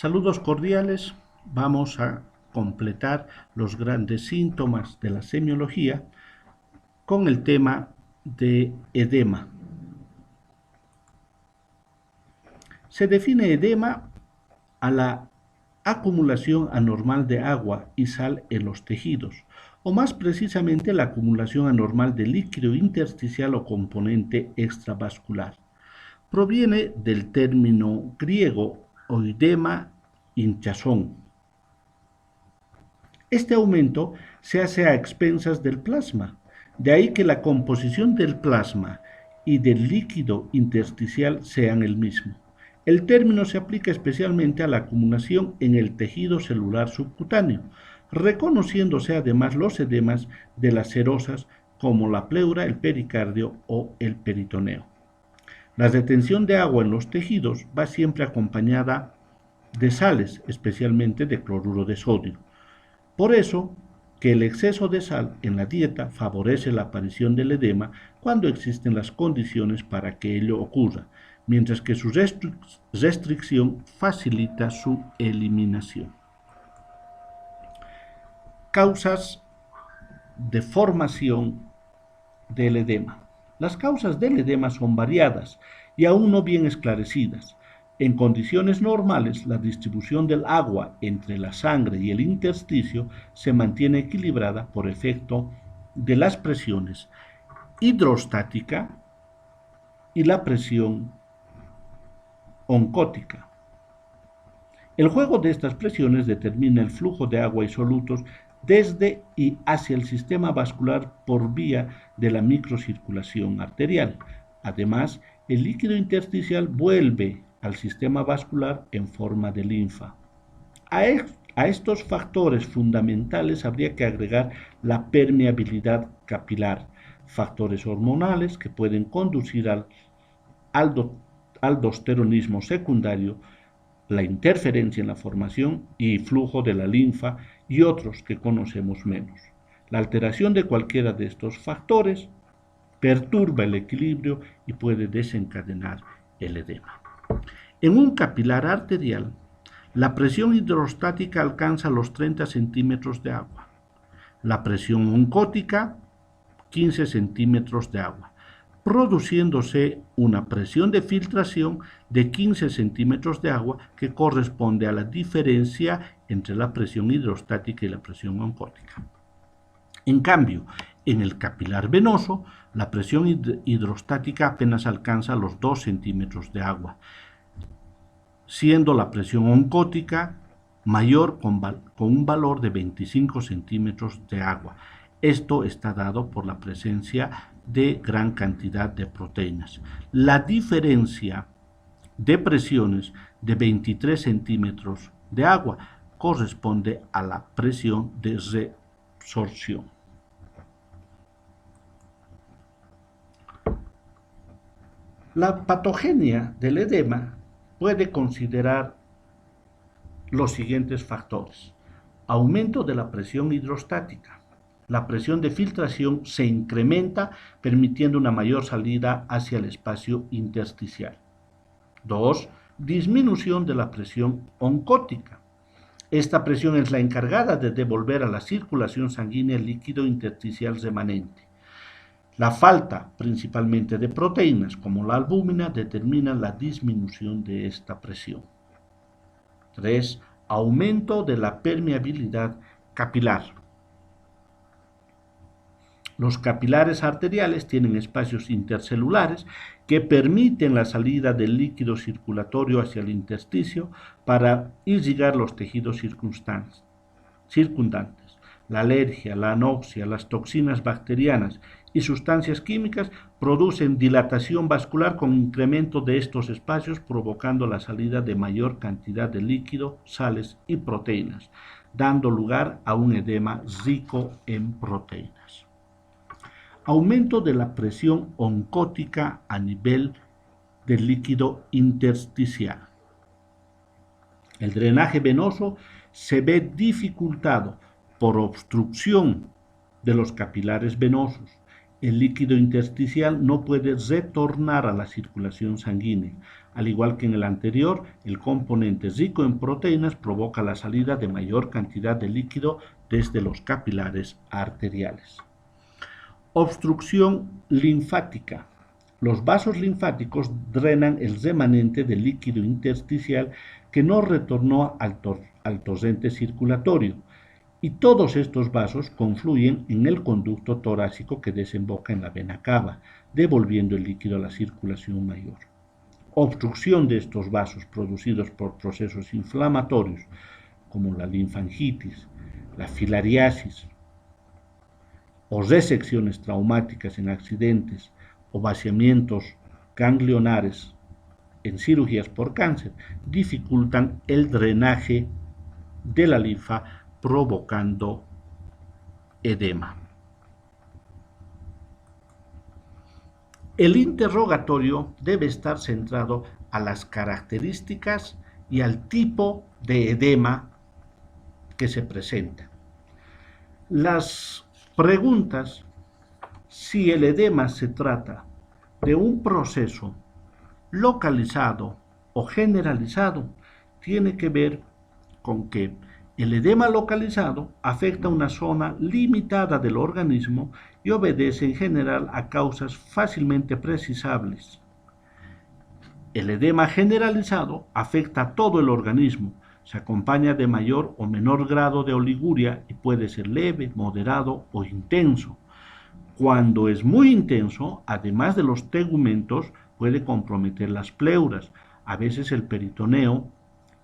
Saludos cordiales. Vamos a completar los grandes síntomas de la semiología con el tema de edema. Se define edema a la acumulación anormal de agua y sal en los tejidos, o más precisamente la acumulación anormal de líquido intersticial o componente extravascular. Proviene del término griego oidema hinchazón. Este aumento se hace a expensas del plasma, de ahí que la composición del plasma y del líquido intersticial sean el mismo. El término se aplica especialmente a la acumulación en el tejido celular subcutáneo, reconociéndose además los edemas de las serosas como la pleura, el pericardio o el peritoneo. La retención de agua en los tejidos va siempre acompañada de sales, especialmente de cloruro de sodio. Por eso que el exceso de sal en la dieta favorece la aparición del edema cuando existen las condiciones para que ello ocurra, mientras que su restricción facilita su eliminación. Causas de formación del edema. Las causas del edema son variadas y aún no bien esclarecidas. En condiciones normales, la distribución del agua entre la sangre y el intersticio se mantiene equilibrada por efecto de las presiones hidrostática y la presión oncótica. El juego de estas presiones determina el flujo de agua y solutos desde y hacia el sistema vascular por vía de la microcirculación arterial. Además, el líquido intersticial vuelve al sistema vascular en forma de linfa. A estos factores fundamentales habría que agregar la permeabilidad capilar, factores hormonales que pueden conducir al aldosteronismo secundario, la interferencia en la formación y flujo de la linfa y otros que conocemos menos. La alteración de cualquiera de estos factores perturba el equilibrio y puede desencadenar el edema. En un capilar arterial, la presión hidrostática alcanza los 30 centímetros de agua, la presión oncótica 15 centímetros de agua, produciéndose una presión de filtración de 15 centímetros de agua que corresponde a la diferencia entre la presión hidrostática y la presión oncótica. En cambio, en el capilar venoso, la presión hidrostática apenas alcanza los 2 centímetros de agua, siendo la presión oncótica mayor con un valor de 25 centímetros de agua. Esto está dado por la presencia de gran cantidad de proteínas. La diferencia de presiones de 23 centímetros de agua corresponde a la presión de resorción. La patogenia del edema puede considerar los siguientes factores: aumento de la presión hidrostática. La presión de filtración se incrementa permitiendo una mayor salida hacia el espacio intersticial. 2. Disminución de la presión oncótica. Esta presión es la encargada de devolver a la circulación sanguínea el líquido intersticial remanente. La falta principalmente de proteínas como la albúmina determina la disminución de esta presión. 3. Aumento de la permeabilidad capilar. Los capilares arteriales tienen espacios intercelulares que permiten la salida del líquido circulatorio hacia el intersticio para irrigar los tejidos circundantes. La alergia, la anoxia, las toxinas bacterianas y sustancias químicas producen dilatación vascular con incremento de estos espacios, provocando la salida de mayor cantidad de líquido, sales y proteínas, dando lugar a un edema rico en proteínas. Aumento de la presión oncótica a nivel del líquido intersticial. El drenaje venoso se ve dificultado por obstrucción de los capilares venosos El líquido intersticial no puede retornar a la circulación sanguínea. Al igual que en el anterior, el componente rico en proteínas provoca la salida de mayor cantidad de líquido desde los capilares arteriales. Obstrucción linfática. Los vasos linfáticos drenan el remanente de líquido intersticial que no retornó al torrente circulatorio, y todos estos vasos confluyen en el conducto torácico que desemboca en la vena cava, devolviendo el líquido a la circulación mayor. Obstrucción de estos vasos producidos por procesos inflamatorios como la linfangitis, la filariasis o resecciones traumáticas en accidentes o vaciamientos ganglionares en cirugías por cáncer dificultan el drenaje de la linfa, provocando edema. El interrogatorio debe estar centrado a las características y al tipo de edema que se presenta. Las preguntas: si el edema se trata de un proceso localizado o generalizado, tiene que ver con que el edema localizado afecta una zona limitada del organismo y obedece en general a causas fácilmente precisables. El edema generalizado afecta a todo el organismo, se acompaña de mayor o menor grado de oliguria y puede ser leve, moderado o intenso. Cuando es muy intenso, además de los tegumentos, puede comprometer las pleuras, a veces el peritoneo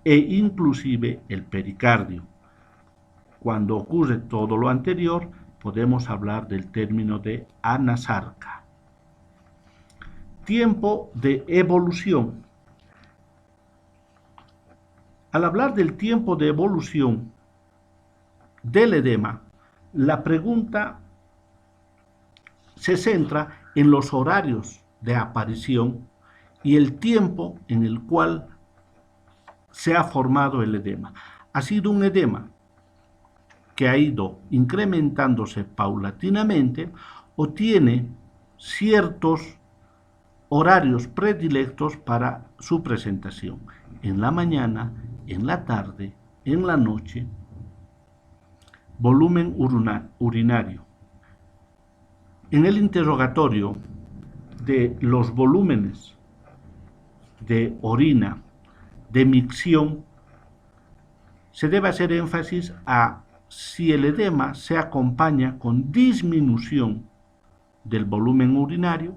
e inclusive el pericardio. Cuando ocurre todo lo anterior, podemos hablar del término de anasarca. Tiempo de evolución. Al hablar del tiempo de evolución del edema, la pregunta se centra en los horarios de aparición y el tiempo en el cual se ha formado el edema. Ha sido un edema que ha ido incrementándose paulatinamente o tiene ciertos horarios predilectos para su presentación: en la mañana, en la tarde, en la noche. Volumen urinario. En el interrogatorio de los volúmenes de orina de micción, se debe hacer énfasis a si el edema se acompaña con disminución del volumen urinario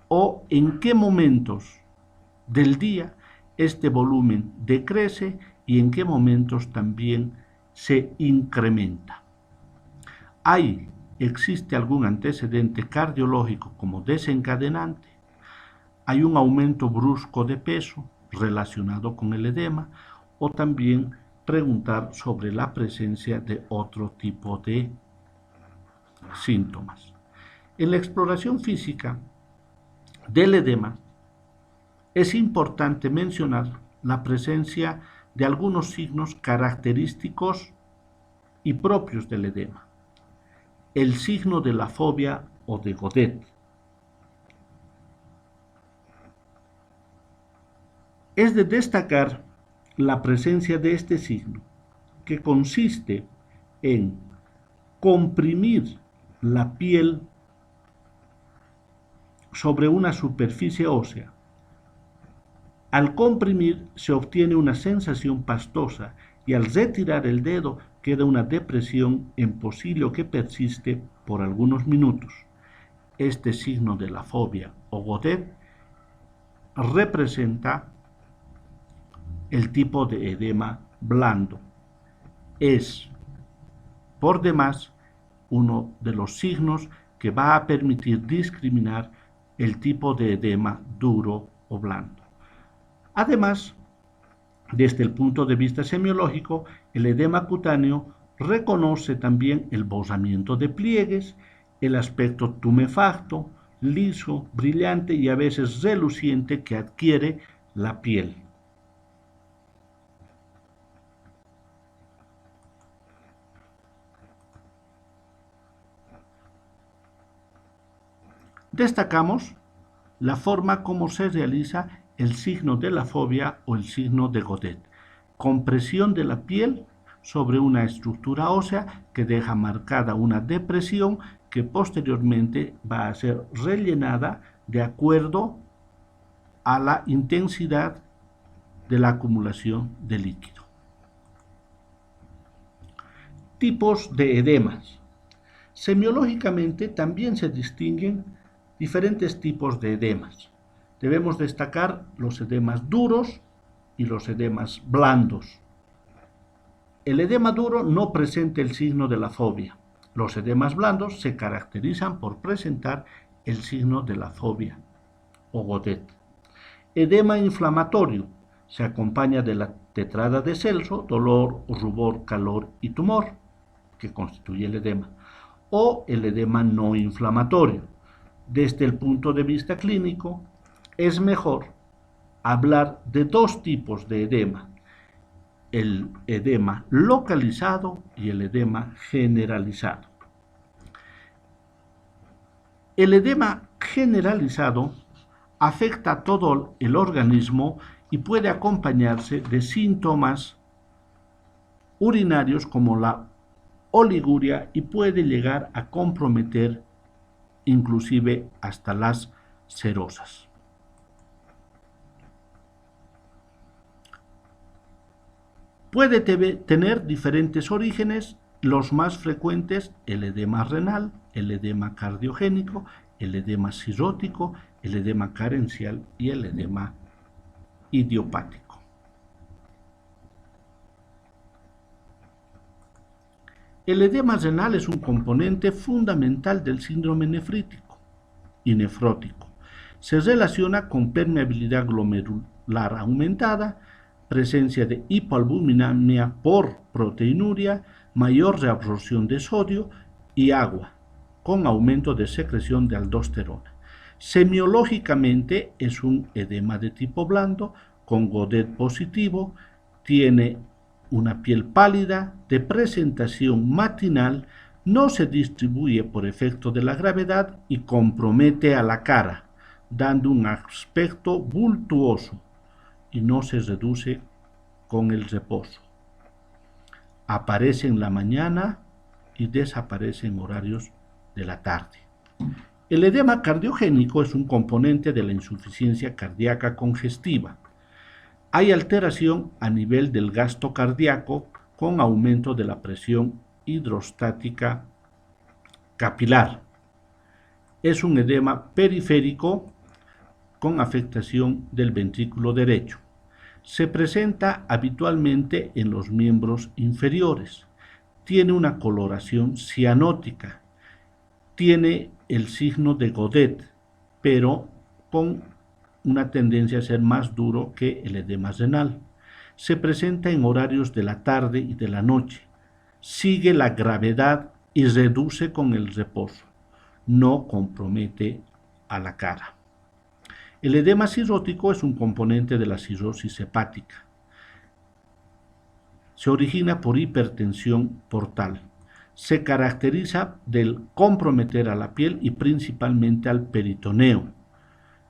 o en qué momentos del día este volumen decrece y en qué momentos también se incrementa. ¿Existe algún antecedente cardiológico como desencadenante? ¿Hay un aumento brusco de peso relacionado con el edema? O también preguntar sobre la presencia de otro tipo de síntomas. En la exploración física del edema es importante mencionar la presencia de algunos signos característicos y propios del edema. El signo de la fobia o de Godet. Es de destacar la presencia de este signo, que consiste en comprimir la piel sobre una superficie ósea. Al comprimir se obtiene una sensación pastosa y al retirar el dedo queda una depresión en pocilio que persiste por algunos minutos. Este signo de la fobia o Godet representa el tipo de edema blando. Es, por demás, uno de los signos que va a permitir discriminar el tipo de edema duro o blando. Además, desde el punto de vista semiológico, el edema cutáneo reconoce también el bosamiento de pliegues, el aspecto tumefacto, liso, brillante y a veces reluciente que adquiere la piel. Destacamos la forma como se realiza el signo de la fobia o el signo de Godet. Compresión de la piel sobre una estructura ósea que deja marcada una depresión que posteriormente va a ser rellenada de acuerdo a la intensidad de la acumulación de líquido. Tipos de edemas. Semiológicamente también se distinguen diferentes tipos de edemas. Debemos destacar los edemas duros y los edemas blandos. El edema duro no presenta el signo de la fobia. Los edemas blandos se caracterizan por presentar el signo de la fobia o Godet. Edema inflamatorio se acompaña de la tetrada de Celso, dolor, rubor, calor y tumor, que constituye el edema, o el edema no inflamatorio. Desde el punto de vista clínico, es mejor hablar de dos tipos de edema: el edema localizado y el edema generalizado. El edema generalizado afecta a todo el organismo y puede acompañarse de síntomas urinarios como la oliguria y puede llegar a comprometer inclusive hasta las cerosas. Puede tener diferentes orígenes, los más frecuentes: el edema renal, el edema cardiogénico, el edema cirrótico, el edema carencial y el edema idiopático. El edema renal es un componente fundamental del síndrome nefrítico y nefrótico. Se relaciona con permeabilidad glomerular aumentada, presencia de hipoalbuminemia por proteinuria, mayor reabsorción de sodio y agua, con aumento de secreción de aldosterona. Semiológicamente es un edema de tipo blando, con Godet positivo, tiene una piel pálida, de presentación matinal, no se distribuye por efecto de la gravedad y compromete a la cara, dando un aspecto bultuoso, y no se reduce con el reposo. Aparece en la mañana y desaparece en horarios de la tarde. El edema cardiogénico es un componente de la insuficiencia cardíaca congestiva. Hay alteración a nivel del gasto cardíaco con aumento de la presión hidrostática capilar. Es un edema periférico con afectación del ventrículo derecho. Se presenta habitualmente en los miembros inferiores. Tiene una coloración cianótica. Tiene el signo de Godet, pero con una tendencia a ser más duro que el edema renal. Se presenta en horarios de la tarde y de la noche. Sigue la gravedad y reduce con el reposo. No compromete a la cara. El edema cirrótico es un componente de la cirrosis hepática. Se origina por hipertensión portal. Se caracteriza del comprometer a la piel y principalmente al peritoneo.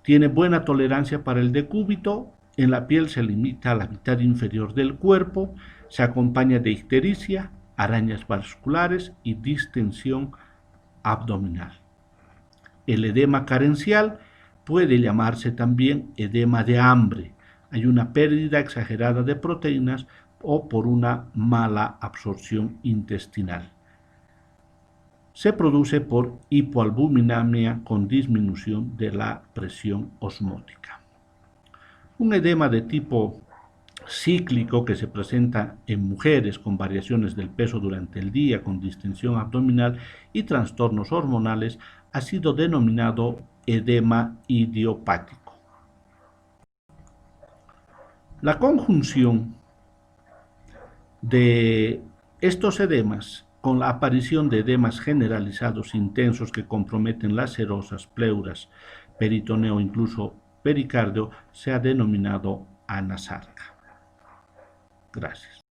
Tiene buena tolerancia para el decúbito. En la piel se limita a la mitad inferior del cuerpo. Se acompaña de ictericia, arañas vasculares y distensión abdominal. El edema carencial puede llamarse también edema de hambre. Hay una pérdida exagerada de proteínas o por una mala absorción intestinal. Se produce por hipoalbuminemia con disminución de la presión osmótica. Un edema de tipo cíclico que se presenta en mujeres con variaciones del peso durante el día, con distensión abdominal y trastornos hormonales, ha sido denominado edema idiopático. La conjunción de estos edemas con la aparición de edemas generalizados intensos que comprometen las serosas, pleuras, peritoneo, incluso pericardio, se ha denominado anasarca. Gracias.